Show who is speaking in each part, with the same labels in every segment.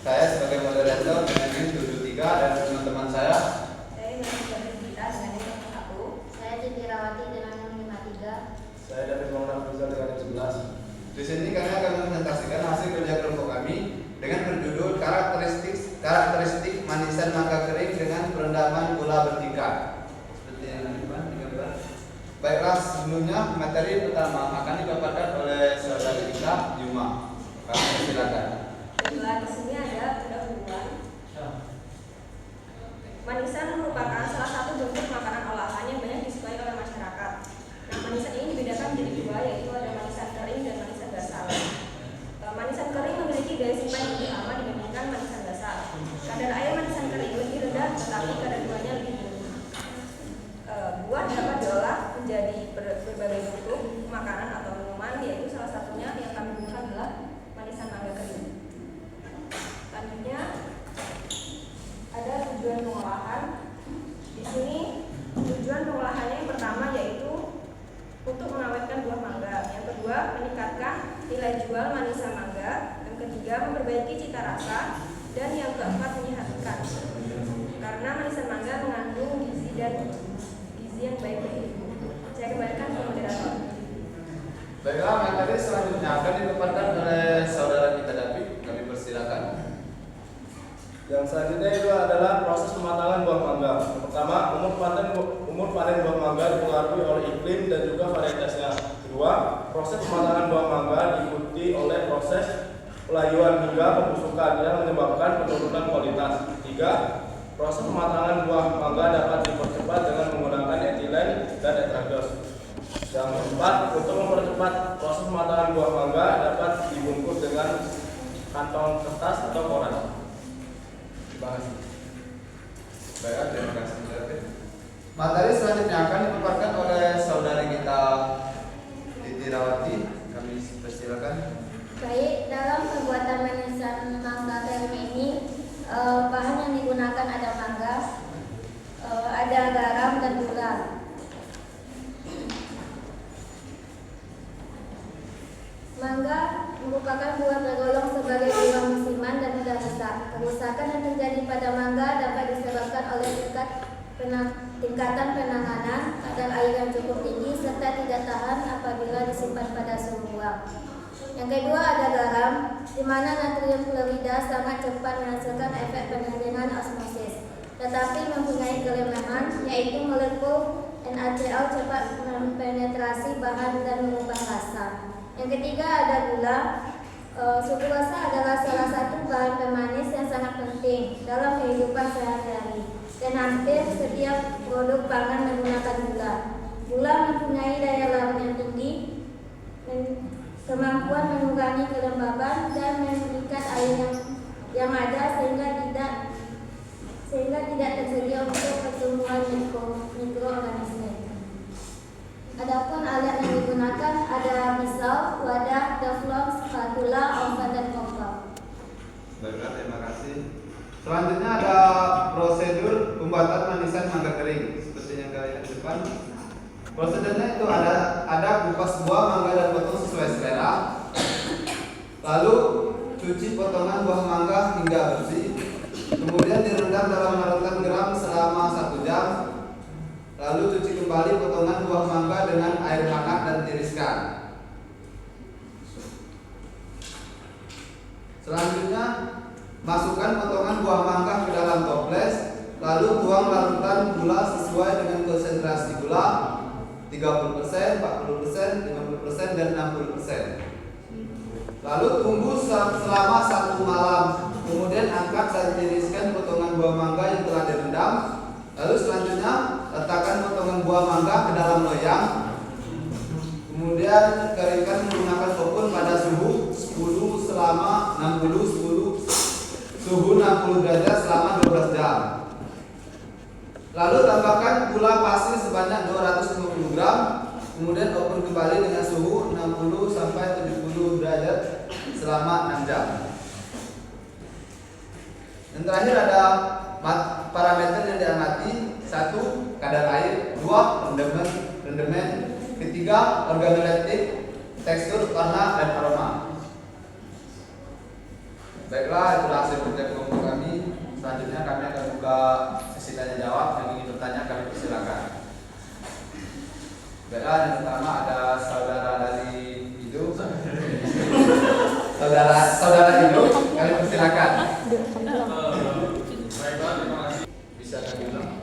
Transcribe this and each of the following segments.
Speaker 1: Saya sebagai moderator dengan NIM 73 dan teman-teman saya.
Speaker 2: Saya Nurul Gita dengan NIM 1.
Speaker 3: Saya Titi Rawati dengan NIM 53.
Speaker 4: Saya David Muhammad Rizal dengan NIM 11.
Speaker 1: Di sini kami akan mempresentasikan hasil kerja kelompok kami dengan berjudul karakteristik manisan mangga kering dengan perendaman gula bertingkat. Seperti yang digambar. Baiklah, sebelumnya materi pertama akan dipaparkan oleh saudari kita Yuma. Kami silakan.
Speaker 2: Di sini ada pendahuluan. Manisan merupakan salah satu bentuk makanan olahan yang banyak disukai oleh masyarakat. Nah, manisan ini dibedakan menjadi dua, yaitu ada manisan kering dan manisan basah. Manisan kering memiliki daya simpan yang lebih lama dibandingkan manisan basah. Kadar air manisan kering lebih rendah, tetapi kadar buahnya lebih tinggi. Buah dapat diolah menjadi berbagai bentuk makanan atau minuman, yaitu salah satunya yang kami gunakan adalah manisan mangga kering. Selanjutnya ada tujuan pengolahan. Di sini tujuan pengolahannya yang pertama yaitu untuk mengawetkan buah mangga. Yang kedua, meningkatkan nilai jual manisan mangga. Yang ketiga, memperbaiki cita rasa. Dan yang keempat, menyehatkan. Karena manisan mangga mengandung gizi yang baik bagi tubuh. Saya kembalikan ke moderator.
Speaker 1: Baiklah, materi selanjutnya akan dipaparkan oleh saudara kita David. Kami persilakan.
Speaker 4: Yang selanjutnya itu adalah proses pematangan buah mangga. Yang pertama, umur panen buah mangga dipengaruhi oleh iklim dan juga varietasnya. Kedua, proses pematangan buah mangga diikuti oleh proses pelayuan hingga pembusukan yang menyebabkan penurunan kualitas. Tiga, proses pematangan buah mangga dapat dipercepat dengan menggunakan etilen dan etragas. Yang keempat, untuk mempercepat proses pematangan buah mangga dapat dibungkus dengan kantong kertas atau koran.
Speaker 1: Terima kasih. Baik, terima kasih David. Materi selanjutnya akan dipaparkan oleh saudari kita Titi Rawati. Kami persilakan.
Speaker 3: Baik, dalam pembuatan manisan mangga kering ini bahan yang digunakan ada mangga, ada garam dan gula. Mangga merupakan buah tergolong sebagai buah musiman dan mudah rusak. Kerusakan yang terjadi pada mangga dapat disebabkan oleh tingkatan penanganan, kadar air yang cukup tinggi, serta tidak tahan apabila disimpan pada suhu ruang. Yang kedua ada garam, di mana natrium klorida sangat cepat menghasilkan efek pengeringan osmosis, tetapi mempunyai kelemahan, yaitu molekul NaCl cepat mempenetrasi bahan dan mengubah rasa. Yang ketiga ada gula. Sukrosa adalah salah satu bahan pemanis yang sangat penting dalam kehidupan sehari-hari, dan hampir setiap produk pangan menggunakan gula. Gula mempunyai daya larut yang tinggi, kemampuan mengurangi kelembaban dan meningkat air yang ada sehingga tidak tersedia untuk pertumbuhan mikroorganisme. Adapun alat yang digunakan ada pisau, wadah, teflon, spatula, oven, dan kompor.
Speaker 1: Baiklah, terima kasih. Selanjutnya ada prosedur pembuatan manisan mangga kering. Seperti yang kalian depan. Prosedurnya itu ada kupas buah mangga dan potong sesuai selera. Lalu cuci potongan buah mangga hingga bersih. Kemudian direndam dalam larutan garam selama 1 jam. Lalu cuci kembali potongan buah mangga dengan air hangat dan tiriskan. Selanjutnya, masukkan potongan buah mangga ke dalam toples. Lalu tuang larutan gula sesuai dengan konsentrasi gula 30%, 40%, 50%, dan 60%. Lalu tunggu selama 1 malam. Kemudian angkat dan tiriskan potongan buah mangga yang telah direndam. Lalu selanjutnya letakkan potongan buah mangga ke dalam loyang. Kemudian keringkan menggunakan oven pada suhu 60 derajat selama 12 jam. Lalu tambahkan gula pasir sebanyak 250 gram. Kemudian oven kembali dengan suhu 60 sampai 70 derajat selama 6 jam. Dan terakhir ada parameter yang diamati. 1. Kadar air. 2. Rendemen. Ketiga, organoleptik, tekstur, warna, dan aroma. Baiklah, itulah hasil kerja kelompok kami. Selanjutnya kami akan buka sesi tanya jawab. Yang ingin bertanya kami persilakan. Baiklah, yang pertama ada saudara dari Hidup. Saudara Hidup, kami persilakan.
Speaker 5: Baiklah, terima kasih.
Speaker 1: Bisa kami ulang?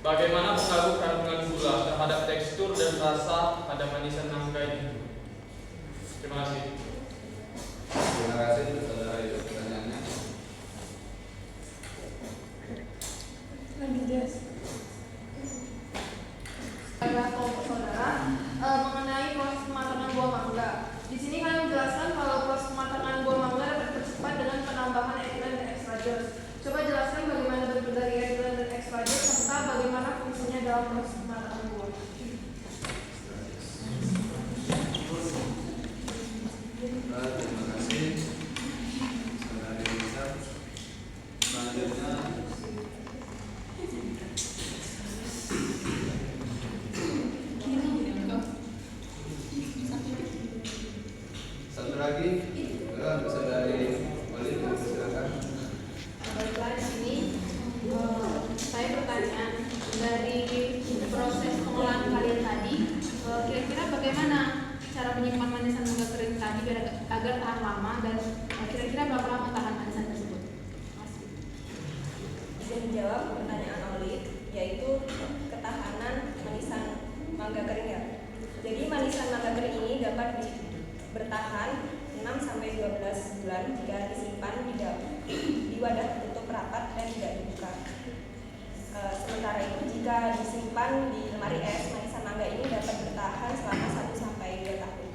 Speaker 5: Bagaimana pengaruh kandungan gula terhadap tekstur dan rasa pada manisan nangka ini? Terima kasih.
Speaker 1: Terima kasih saudara Hidup pertanyaannya.
Speaker 6: Baiklah kelompok saudara, mengenai proses pematangan buah mangga. Di sini kami menjelaskan kalau proses pematangan buah mangga dapat dipercepat dengan penambahan etilen dan extra-jus. Coba jelaskan bagaimana bentuk dari etilen dan extra-jus serta bagaimana fungsinya dalam proses pematangan buah.
Speaker 1: Terima kasih saudara Hidup. Selanjutnya satu lagi untuk saudari Wali, silakan.
Speaker 6: Baiklah, di sini saya bertanya dari proses pengolahan kalian tadi, kira-kira bagaimana cara menyimpan manisan mangga kering tadi agar tahan lama dan kira-kira berapa lama tahan manisan tersebut? Masih.
Speaker 2: Bisa dijawab pertanyaan Oli, yaitu ketahanan manisan mangga kering ya. Jadi manisan mangga kering ini dapat bertahan 6 sampai 12 bulan jika disimpan di wadah tertutup rapat dan tidak dibuka. Sementara itu jika disimpan di lemari es, manisan mangga ini dapat bertahan selama 1 sampai 2 tahun.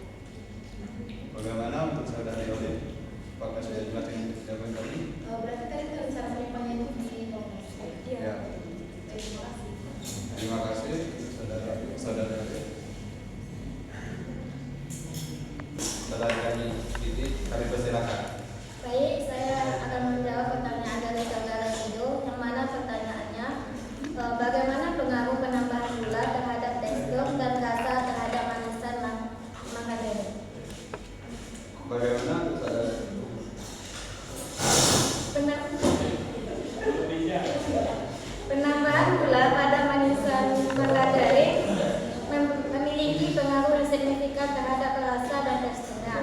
Speaker 1: Bagaimana untuk saudari Olive? Apakah sudah jelas yang dijabarkan tadi?
Speaker 3: Berarti kan kita bisa menyimpannya itu di toples.
Speaker 1: Ya.
Speaker 3: Terima kasih.
Speaker 1: Terima kasih saudara Olive. Saudari kami Titi, kami persilakan.
Speaker 3: Baik, saya akan menjawab pertanyaan dari saudara Hidup, yang mana pertanyaannya bagaimana pengaruh penambahan gula terhadap tekstur dan rasa terhadap manisan mangga kering?
Speaker 1: Bagaimana untuk saudara?
Speaker 3: Penambahan gula pada manisan mangga kering memiliki pengaruh yang signifikan terhadap rasa dan teksturnya,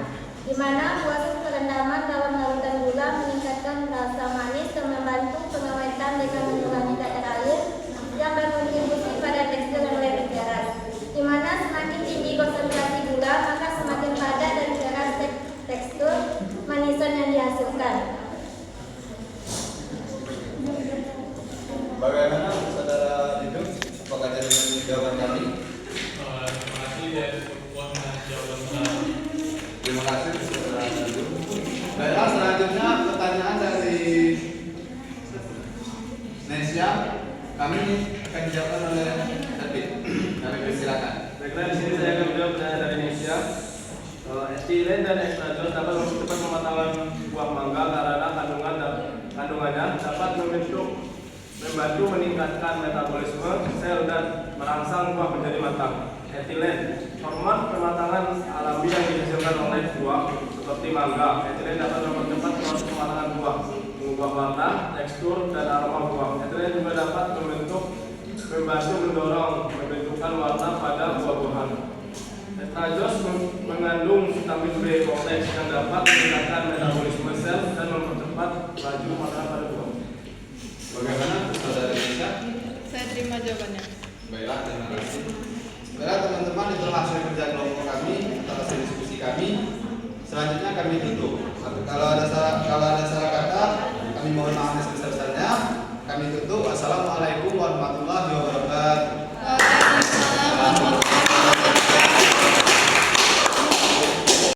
Speaker 3: di mana proses perendaman dalam larutan gula meningkatkan rasa manis dan membantu pengawetan dengan mengurangi kadar air yang berkontribusi pada tekstur yang lebih keras, di mana semakin tinggi konsentrasi gula maka semakin padat dan keras tekstur manisan yang dihasilkan.
Speaker 1: Bagaimana untuk saudara Hidup? Apakah dari jawaban kami?
Speaker 5: Terima kasih dan jawaban benar.
Speaker 1: Terima kasih saudara Hidup. Baiklah, selanjutnya pertanyaan dari Nesya. Kami akan dijawabkan oleh David. Kami persilakan.
Speaker 4: Baiklah, di sini saya akan menjawab pertanyaan dari Indonesia. Etilen dan extra-jus dapat mempercepat pematangan buah mangga karena kandungannya dapat membantu meningkatkan metabolisme sel dan merangsang buah menjadi matang. Etilen, hormon pematangan alami yang dihasilkan oleh buah seperti mangga. Etilen dapat mempercepat proses pematangan buah, mengubah warna, tekstur, dan aroma buah. Etilen juga dapat membantu mendorong pembentukan warna pada buah-buahan. Extra-jus mengandung vitamin B kompleks yang dapat meningkatkan metabolisme sel dan mempercepat laju pematangan pada buah.
Speaker 1: Bagaimana saudara Nesya?
Speaker 6: Saya terima jawabannya.
Speaker 1: Baiklah, terima kasih. Baiklah teman-teman, itulah hasil kerja kelompok kami atau hasil diskusi kami. Selanjutnya kami tutup. Kalau ada salah kata, kami mohon maaf yang sebesar-besarnya. Kami tutup. Wassalamualaikum warahmatullahi wabarakatuh.
Speaker 6: Waalaikumsalam warahmatullahi wabarakatuh.